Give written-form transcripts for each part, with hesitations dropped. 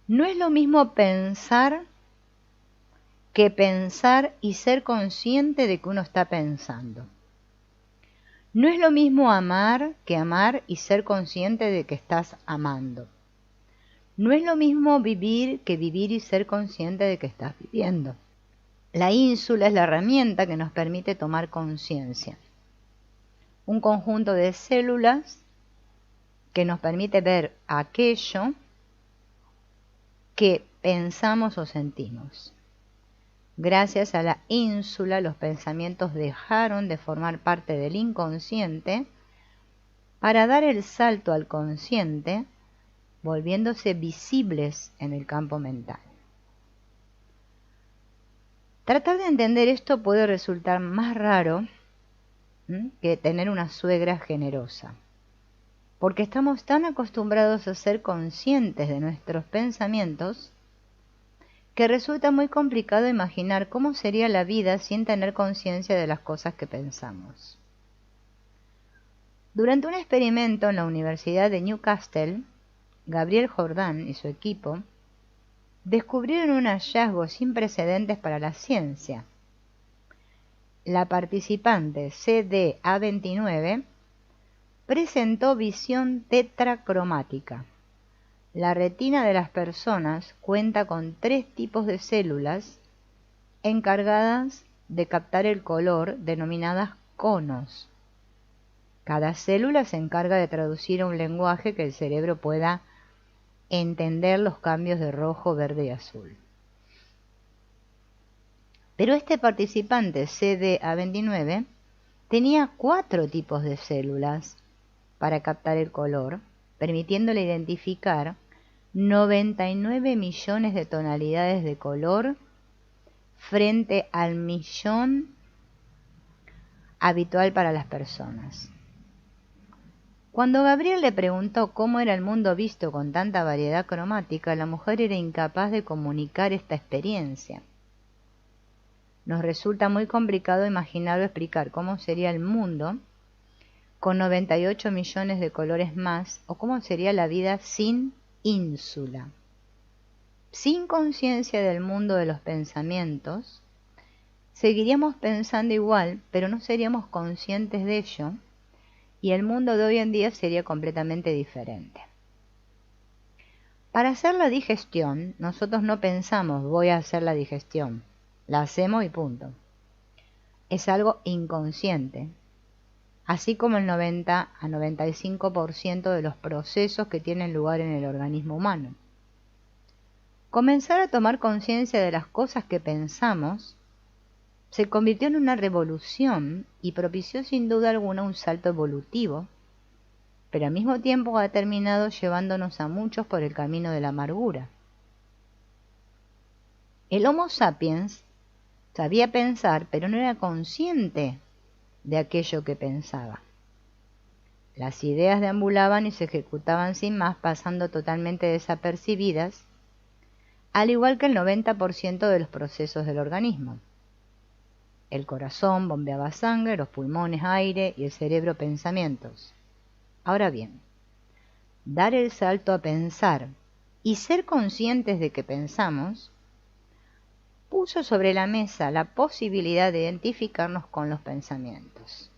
No es lo mismo pensar que pensar y ser consciente de que uno está pensando. No es lo mismo amar que amar y ser consciente de que estás amando. No es lo mismo vivir que vivir y ser consciente de que estás viviendo. La ínsula es la herramienta que nos permite tomar conciencia. Un conjunto de células que nos permite ver aquello que pensamos o sentimos. Gracias a la ínsula, los pensamientos dejaron de formar parte del inconsciente para dar el salto al consciente, volviéndose visibles en el campo mental. Tratar de entender esto puede resultar más raro que tener una suegra generosa, porque estamos tan acostumbrados a ser conscientes de nuestros pensamientos que resulta muy complicado imaginar cómo sería la vida sin tener conciencia de las cosas que pensamos. Durante un experimento en la Universidad de Newcastle, Gabriel Jordan y su equipo descubrieron un hallazgo sin precedentes para la ciencia. La participante CDA29 presentó visión tetracromática. La retina de las personas cuenta con 3 tipos de células encargadas de captar el color, denominadas conos. Cada célula se encarga de traducir a un lenguaje que el cerebro pueda entender los cambios de rojo, verde y azul. Pero este participante CDA29 tenía 4 tipos de células para captar el color, permitiéndole identificar 99 millones de tonalidades de color frente al millón habitual para las personas. Cuando Gabriel le preguntó cómo era el mundo visto con tanta variedad cromática, la mujer era incapaz de comunicar esta experiencia. Nos resulta muy complicado imaginar o explicar cómo sería el mundo con 98 millones de colores más, o cómo sería la vida sin ínsula. Sin conciencia del mundo de los pensamientos, seguiríamos pensando igual, pero no seríamos conscientes de ello, y el mundo de hoy en día sería completamente diferente. Para hacer la digestión, nosotros no pensamos voy a hacer la digestión, la hacemos y punto. Es algo inconsciente, así como el 90 a 95% de los procesos que tienen lugar en el organismo humano. Comenzar a tomar conciencia de las cosas que pensamos se convirtió en una revolución y propició sin duda alguna un salto evolutivo, pero al mismo tiempo ha terminado llevándonos a muchos por el camino de la amargura. El Homo sapiens sabía pensar, pero no era consciente de aquello que pensaba. Las ideas deambulaban y se ejecutaban sin más, pasando totalmente desapercibidas, al igual que el 90% de los procesos del organismo. El corazón bombeaba sangre, los pulmones aire y el cerebro pensamientos. Ahora bien, dar el salto a pensar y ser conscientes de que pensamos puso sobre la mesa la posibilidad de identificarnos con los pensamientos.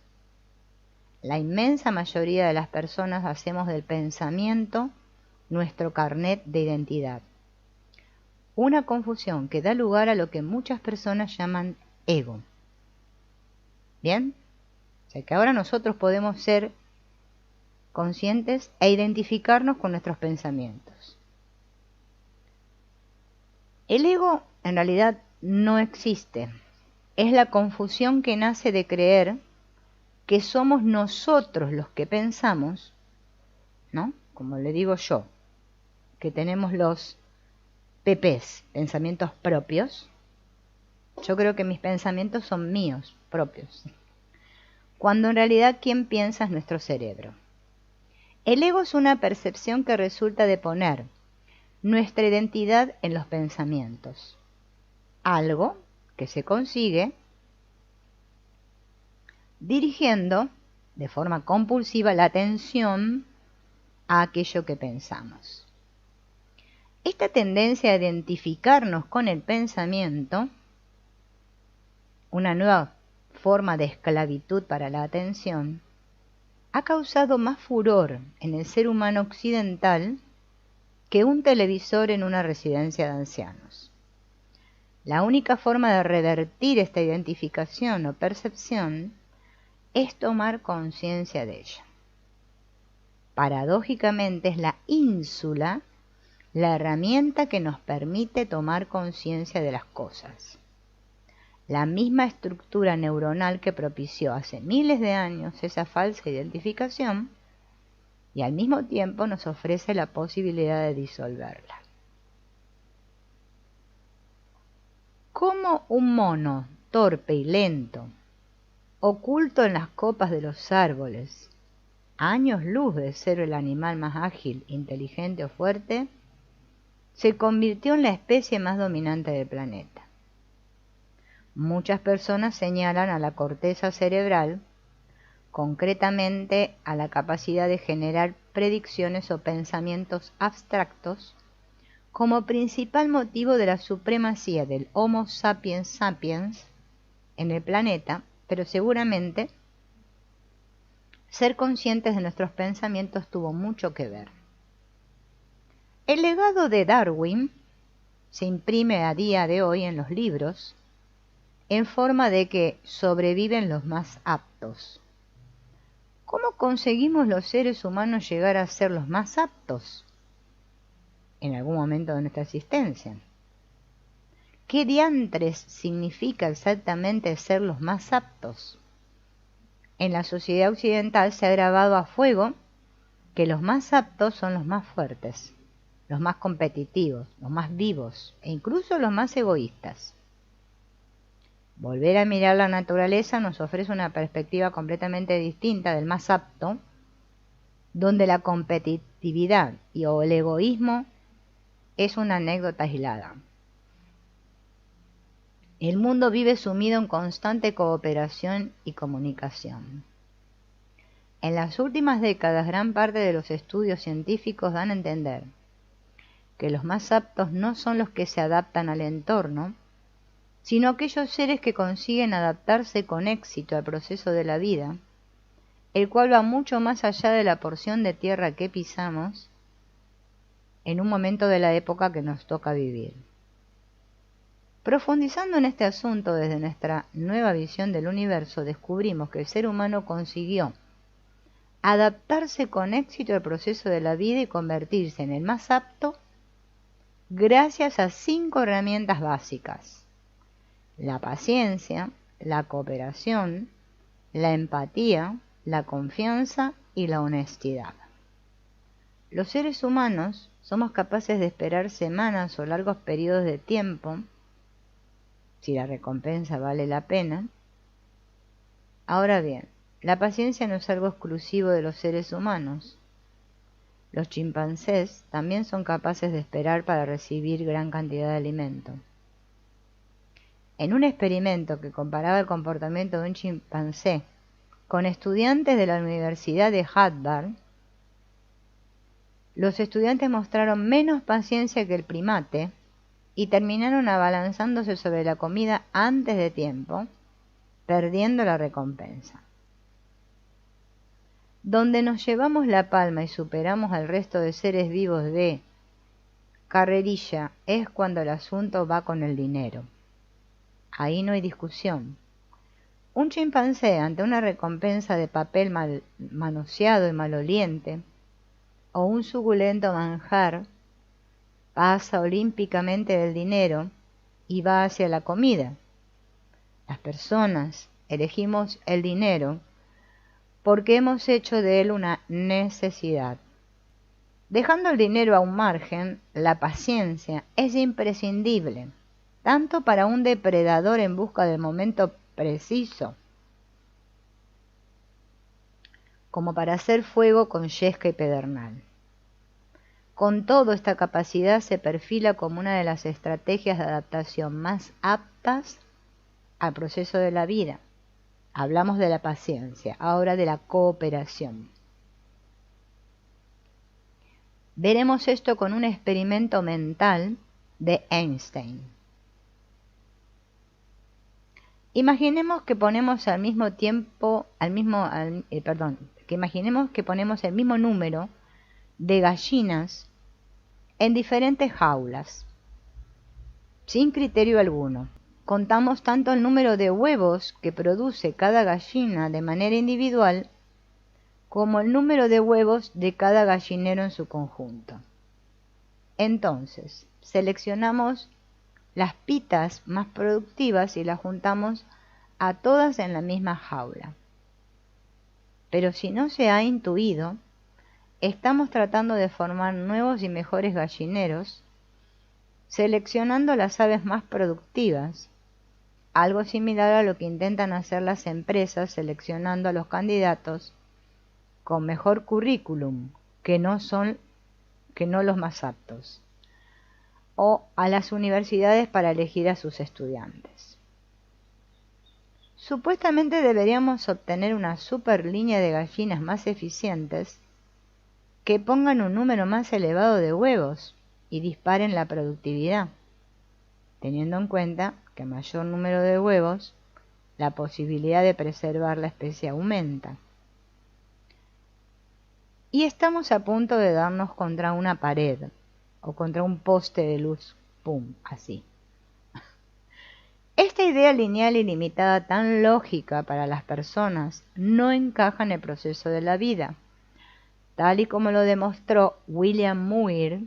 La inmensa mayoría de las personas hacemos del pensamiento nuestro carnet de identidad. Una confusión que da lugar a lo que muchas personas llaman ego. ¿Bien? O sea que ahora nosotros podemos ser conscientes e identificarnos con nuestros pensamientos. El ego en realidad no existe. Es la confusión que nace de creer que somos nosotros los que pensamos, ¿no? Como le digo yo, que tenemos los PPs, pensamientos propios. Yo creo que mis pensamientos son míos, propios. Cuando en realidad quien piensa es nuestro cerebro. El ego es una percepción que resulta de poner nuestra identidad en los pensamientos. Algo que se consigue dirigiendo de forma compulsiva la atención a aquello que pensamos. Esta tendencia a identificarnos con el pensamiento, una nueva forma de esclavitud para la atención, ha causado más furor en el ser humano occidental que un televisor en una residencia de ancianos. La única forma de revertir esta identificación o percepción es tomar conciencia de ella. Paradójicamente es la ínsula la herramienta que nos permite tomar conciencia de las cosas. La misma estructura neuronal que propició hace miles de años esa falsa identificación y al mismo tiempo nos ofrece la posibilidad de disolverla. Como un mono torpe y lento, oculto en las copas de los árboles, a años luz de ser el animal más ágil, inteligente o fuerte, se convirtió en la especie más dominante del planeta. Muchas personas señalan a la corteza cerebral, concretamente a la capacidad de generar predicciones o pensamientos abstractos, como principal motivo de la supremacía del Homo sapiens sapiens en el planeta, pero seguramente ser conscientes de nuestros pensamientos tuvo mucho que ver. El legado de Darwin se imprime a día de hoy en los libros en forma de que sobreviven los más aptos. ¿Cómo conseguimos los seres humanos llegar a ser los más aptos en algún momento de nuestra existencia? ¿Qué diantres significa exactamente ser los más aptos? En la sociedad occidental se ha grabado a fuego que los más aptos son los más fuertes, los más competitivos, los más vivos e incluso los más egoístas. Volver a mirar la naturaleza nos ofrece una perspectiva completamente distinta del más apto, donde la competitividad o el egoísmo es una anécdota aislada. El mundo vive sumido en constante cooperación y comunicación. En las últimas décadas, gran parte de los estudios científicos dan a entender que los más aptos no son los que se adaptan al entorno, sino aquellos seres que consiguen adaptarse con éxito al proceso de la vida, el cual va mucho más allá de la porción de tierra que pisamos en un momento de la época que nos toca vivir. Profundizando en este asunto desde nuestra nueva visión del universo, descubrimos que el ser humano consiguió adaptarse con éxito al proceso de la vida y convertirse en el más apto gracias a 5 herramientas básicas: la paciencia, la cooperación, la empatía, la confianza y la honestidad. Los seres humanos somos capaces de esperar semanas o largos periodos de tiempo, si la recompensa vale la pena. Ahora bien, la paciencia no es algo exclusivo de los seres humanos. Los chimpancés también son capaces de esperar para recibir gran cantidad de alimento. En un experimento que comparaba el comportamiento de un chimpancé con estudiantes de la Universidad de Harvard, los estudiantes mostraron menos paciencia que el primate y terminaron abalanzándose sobre la comida antes de tiempo, perdiendo la recompensa. Donde nos llevamos la palma y superamos al resto de seres vivos de carrerilla es cuando el asunto va con el dinero. Ahí no hay discusión. Un chimpancé, ante una recompensa de papel mal manoseado y maloliente, o un suculento manjar, pasa olímpicamente del dinero y va hacia la comida. Las personas elegimos el dinero porque hemos hecho de él una necesidad. Dejando el dinero a un margen, la paciencia es imprescindible, tanto para un depredador en busca del momento preciso, como para hacer fuego con yesca y pedernal. Con todo, esta capacidad se perfila como una de las estrategias de adaptación más aptas al proceso de la vida. Hablamos de la paciencia, ahora de la cooperación. Veremos esto con un experimento mental de Einstein. Imaginemos que ponemos al mismo tiempo, imaginemos que ponemos el mismo número de gallinas en diferentes jaulas, sin criterio alguno. Contamos tanto el número de huevos que produce cada gallina de manera individual como el número de huevos de cada gallinero en su conjunto. Entonces, seleccionamos las pitas más productivas y las juntamos a todas en la misma jaula. Pero si no se ha intuido, estamos tratando de formar nuevos y mejores gallineros, seleccionando las aves más productivas, algo similar a lo que intentan hacer las empresas seleccionando a los candidatos con mejor currículum, que no los más aptos, o a las universidades para elegir a sus estudiantes. Supuestamente deberíamos obtener una super línea de gallinas más eficientes que pongan un número más elevado de huevos y disparen la productividad, teniendo en cuenta que a mayor número de huevos, la posibilidad de preservar la especie aumenta. Y estamos a punto de darnos contra una pared o contra un poste de luz, ¡pum!, así. Esta idea lineal ilimitada tan lógica para las personas no encaja en el proceso de la vida, tal y como lo demostró William Muir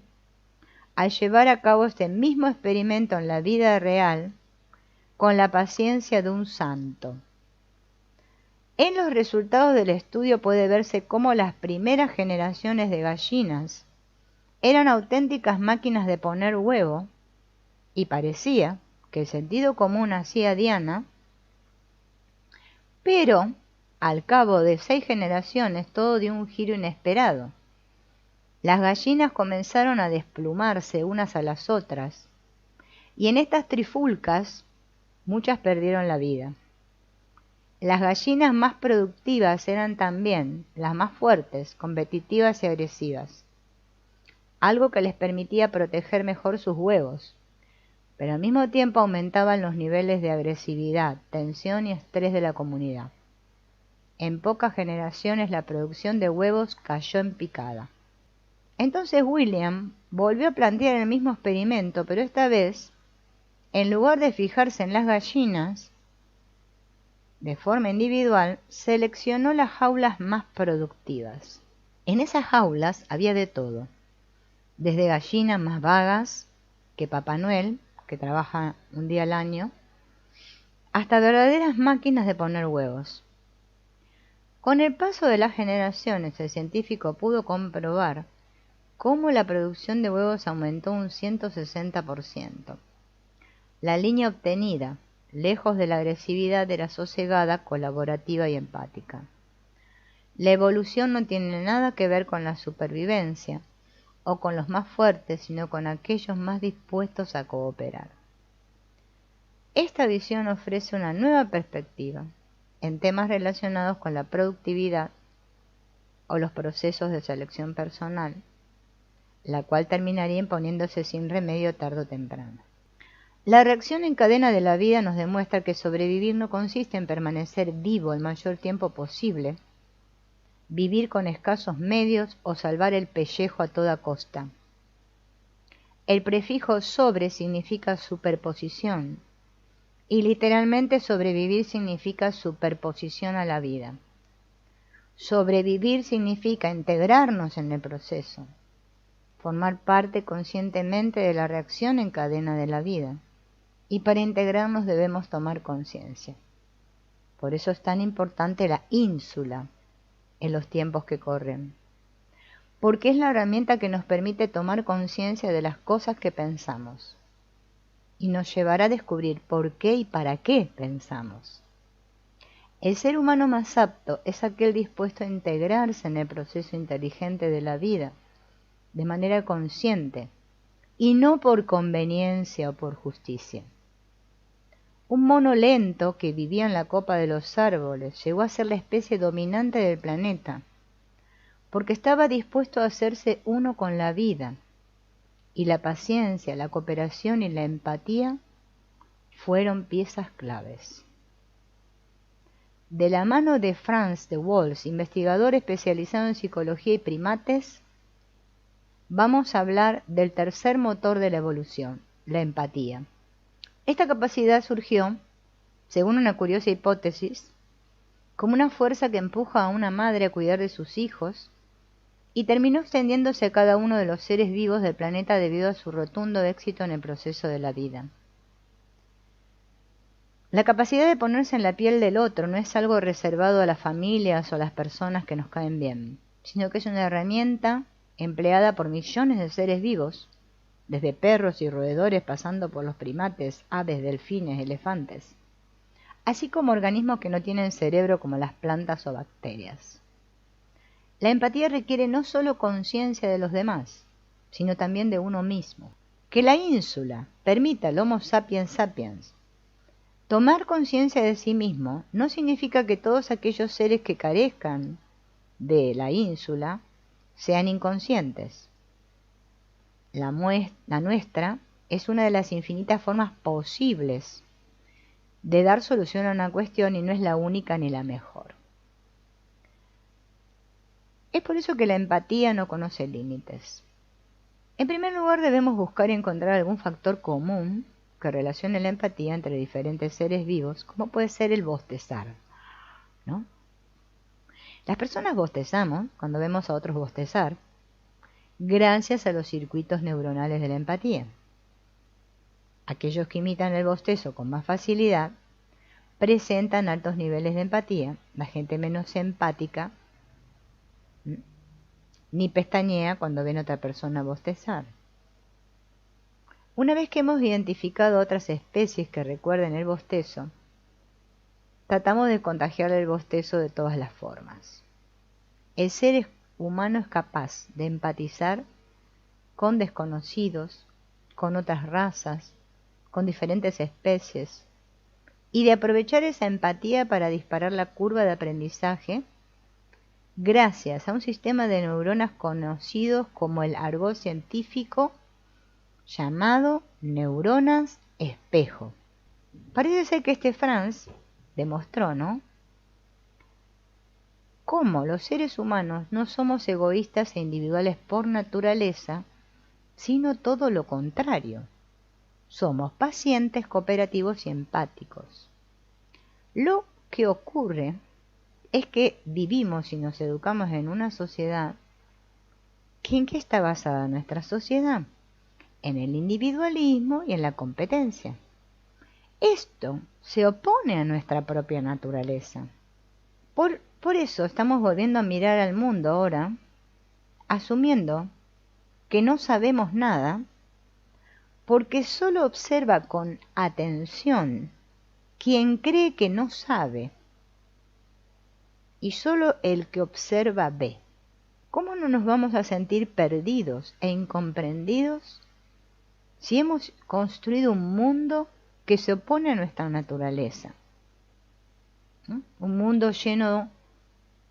al llevar a cabo este mismo experimento en la vida real con la paciencia de un santo. En los resultados del estudio puede verse cómo las primeras generaciones de gallinas eran auténticas máquinas de poner huevo y parecía que el sentido común hacía diana, pero al cabo de 6 generaciones todo dio un giro inesperado. Las gallinas comenzaron a desplumarse unas a las otras y en estas trifulcas muchas perdieron la vida. Las gallinas más productivas eran también las más fuertes, competitivas y agresivas, algo que les permitía proteger mejor sus huevos, pero al mismo tiempo aumentaban los niveles de agresividad, tensión y estrés de la comunidad. En pocas generaciones la producción de huevos cayó en picada. Entonces William volvió a plantear el mismo experimento, pero esta vez, en lugar de fijarse en las gallinas, de forma individual, seleccionó las jaulas más productivas. En esas jaulas había de todo, desde gallinas más vagas que Papá Noel, que trabaja un día al año, hasta verdaderas máquinas de poner huevos. Con el paso de las generaciones, el científico pudo comprobar cómo la producción de huevos aumentó un 160%. La línea obtenida, lejos de la agresividad, era sosegada, colaborativa y empática. La evolución no tiene nada que ver con la supervivencia o con los más fuertes, sino con aquellos más dispuestos a cooperar. Esta visión ofrece una nueva perspectiva en temas relacionados con la productividad o los procesos de selección personal, la cual terminaría imponiéndose sin remedio tarde o temprano. La reacción en cadena de la vida nos demuestra que sobrevivir no consiste en permanecer vivo el mayor tiempo posible, vivir con escasos medios o salvar el pellejo a toda costa. El prefijo sobre significa superposición y literalmente sobrevivir significa superposición a la vida. Sobrevivir significa integrarnos en el proceso, formar parte conscientemente de la reacción en cadena de la vida. Y para integrarnos debemos tomar conciencia. Por eso es tan importante la ínsula en los tiempos que corren. Porque es la herramienta que nos permite tomar conciencia de las cosas que pensamos. Y nos llevará a descubrir por qué y para qué pensamos. El ser humano más apto es aquel dispuesto a integrarse en el proceso inteligente de la vida, de manera consciente, y no por conveniencia o por justicia. Un mono lento que vivía en la copa de los árboles llegó a ser la especie dominante del planeta, porque estaba dispuesto a hacerse uno con la vida, y la paciencia, la cooperación y la empatía fueron piezas claves. De la mano de Franz de Waals, investigador especializado en psicología y primates, vamos a hablar del tercer motor de la evolución, la empatía. Esta capacidad surgió, según una curiosa hipótesis, como una fuerza que empuja a una madre a cuidar de sus hijos y terminó extendiéndose a cada uno de los seres vivos del planeta debido a su rotundo éxito en el proceso de la vida. La capacidad de ponerse en la piel del otro no es algo reservado a las familias o a las personas que nos caen bien, sino que es una herramienta empleada por millones de seres vivos, desde perros y roedores pasando por los primates, aves, delfines, elefantes, así como organismos que no tienen cerebro como las plantas o bacterias. La empatía requiere no solo conciencia de los demás, sino también de uno mismo. Que la ínsula permita al Homo sapiens sapiens tomar conciencia de sí mismo no significa que todos aquellos seres que carezcan de la ínsula sean inconscientes. La nuestra es una de las infinitas formas posibles de dar solución a una cuestión y no es la única ni la mejor. Es por eso que la empatía no conoce límites. En primer lugar, debemos buscar y encontrar algún factor común que relacione la empatía entre diferentes seres vivos, como puede ser el bostezar, ¿no? Las personas bostezamos cuando vemos a otros bostezar, gracias a los circuitos neuronales de la empatía. Aquellos que imitan el bostezo con más facilidad presentan altos niveles de empatía. La gente menos empática ni pestañea cuando ven a otra persona bostezar. Una vez que hemos identificado otras especies que recuerden el bostezo, tratamos de contagiar el bostezo de todas las formas. El ser humano es capaz de empatizar con desconocidos, con otras razas, con diferentes especies, y de aprovechar esa empatía para disparar la curva de aprendizaje gracias a un sistema de neuronas conocidos como el argot científico llamado neuronas espejo. Parece ser que este Franz demostró, ¿no?, cómo los seres humanos no somos egoístas e individuales por naturaleza, sino todo lo contrario. Somos pacientes, cooperativos y empáticos. Lo que ocurre es que vivimos y nos educamos en una sociedad ¿en qué está basada nuestra sociedad? En el individualismo y en la competencia. Esto se opone a nuestra propia naturaleza. Por eso estamos volviendo a mirar al mundo ahora, asumiendo que no sabemos nada, porque solo observa con atención quien cree que no sabe, y solo el que observa ve. ¿Cómo no nos vamos a sentir perdidos e incomprendidos si hemos construido un mundo que se opone a nuestra naturaleza? Un mundo lleno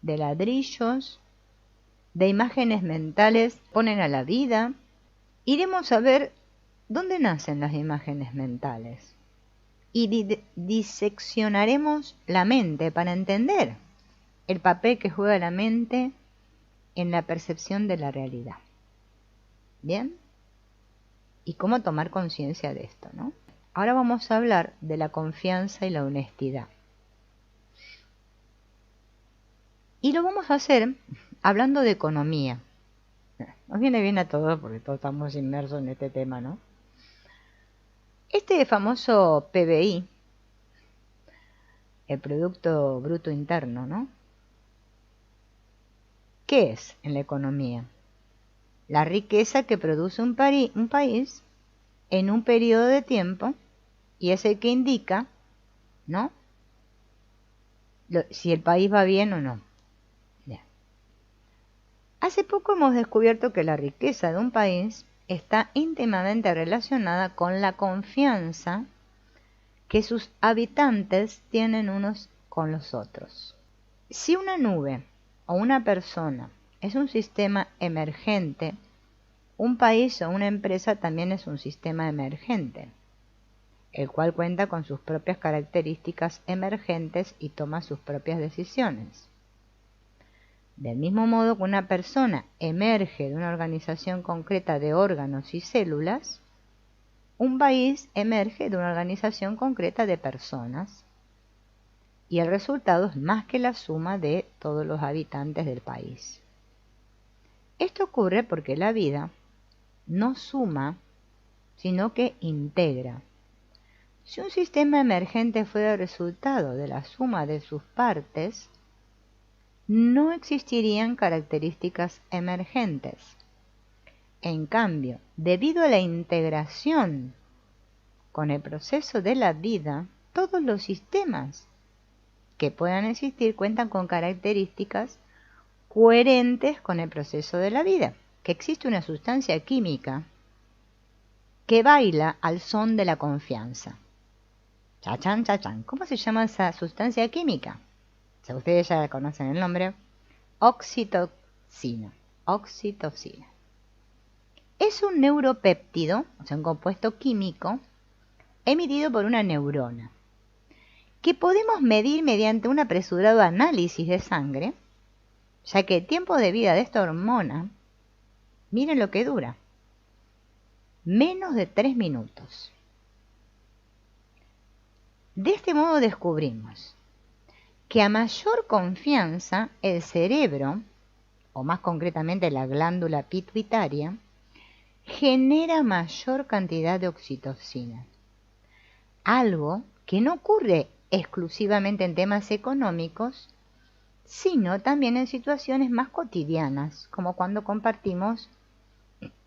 de ladrillos, de imágenes mentales que ponen a la vida. Iremos a ver dónde nacen las imágenes mentales y diseccionaremos la mente para entender el papel que juega la mente en la percepción de la realidad. ¿Bien? Y cómo tomar conciencia de esto, ¿no? Ahora vamos a hablar de la confianza y la honestidad. Y lo vamos a hacer hablando de economía. Nos viene bien a todos porque todos estamos inmersos en este tema, ¿no? Este famoso PBI, el Producto Bruto Interno, ¿no?, ¿qué es en la economía? La riqueza que produce un país en un periodo de tiempo, y es el que indica, ¿no?, si el país va bien o no. Bien. Hace poco hemos descubierto que la riqueza de un país está íntimamente relacionada con la confianza que sus habitantes tienen unos con los otros. Si una nube o una persona es un sistema emergente. Un país o una empresa también es un sistema emergente, el cual cuenta con sus propias características emergentes y toma sus propias decisiones. Del mismo modo que una persona emerge de una organización concreta de órganos y células, un país emerge de una organización concreta de personas, y el resultado es más que la suma de todos los habitantes del país. Esto ocurre porque la vida no suma, sino que integra. Si un sistema emergente fuera el resultado de la suma de sus partes, no existirían características emergentes. En cambio, debido a la integración con el proceso de la vida, todos los sistemas que puedan existir cuentan con características coherentes con el proceso de la vida, que existe una sustancia química que baila al son de la confianza. Chachán, chachán. ¿Cómo se llama esa sustancia química? Si ustedes ya conocen el nombre, oxitocina. Oxitocina. Es un neuropéptido, o sea, un compuesto químico emitido por una neurona, que podemos medir mediante un apresurado análisis de sangre, ya que el tiempo de vida de esta hormona, miren lo que dura, menos de 3 minutos. De este modo descubrimos que a mayor confianza el cerebro, o más concretamente la glándula pituitaria, genera mayor cantidad de oxitocina, algo que no ocurre exclusivamente en temas económicos, sino también en situaciones más cotidianas, como cuando compartimos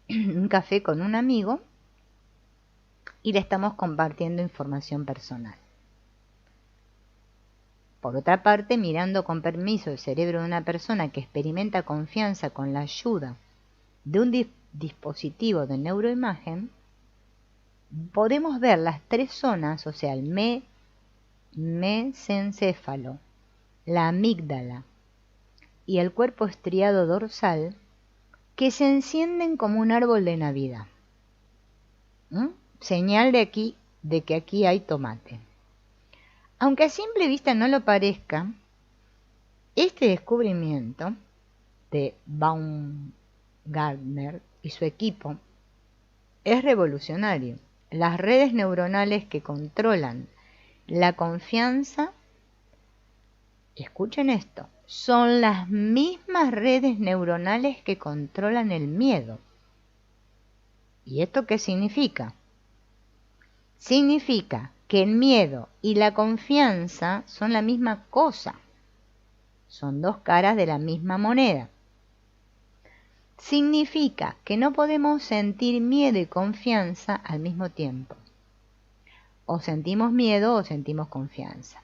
un café con un amigo y le estamos compartiendo información personal. Por otra parte, mirando con permiso el cerebro de una persona que experimenta confianza con la ayuda de un dispositivo de neuroimagen, podemos ver las 3 zonas, o sea, el mesencéfalo, la amígdala y el cuerpo estriado dorsal, que se encienden como un árbol de Navidad. Señal de que aquí hay tomate. Aunque a simple vista no lo parezca, este descubrimiento de Baumgartner y su equipo es revolucionario. Las redes neuronales que controlan la confianza, escuchen esto, son las mismas redes neuronales que controlan el miedo. ¿Y esto qué significa? Significa que el miedo y la confianza son la misma cosa. Son 2 caras de la misma moneda. Significa que no podemos sentir miedo y confianza al mismo tiempo. O sentimos miedo o sentimos confianza.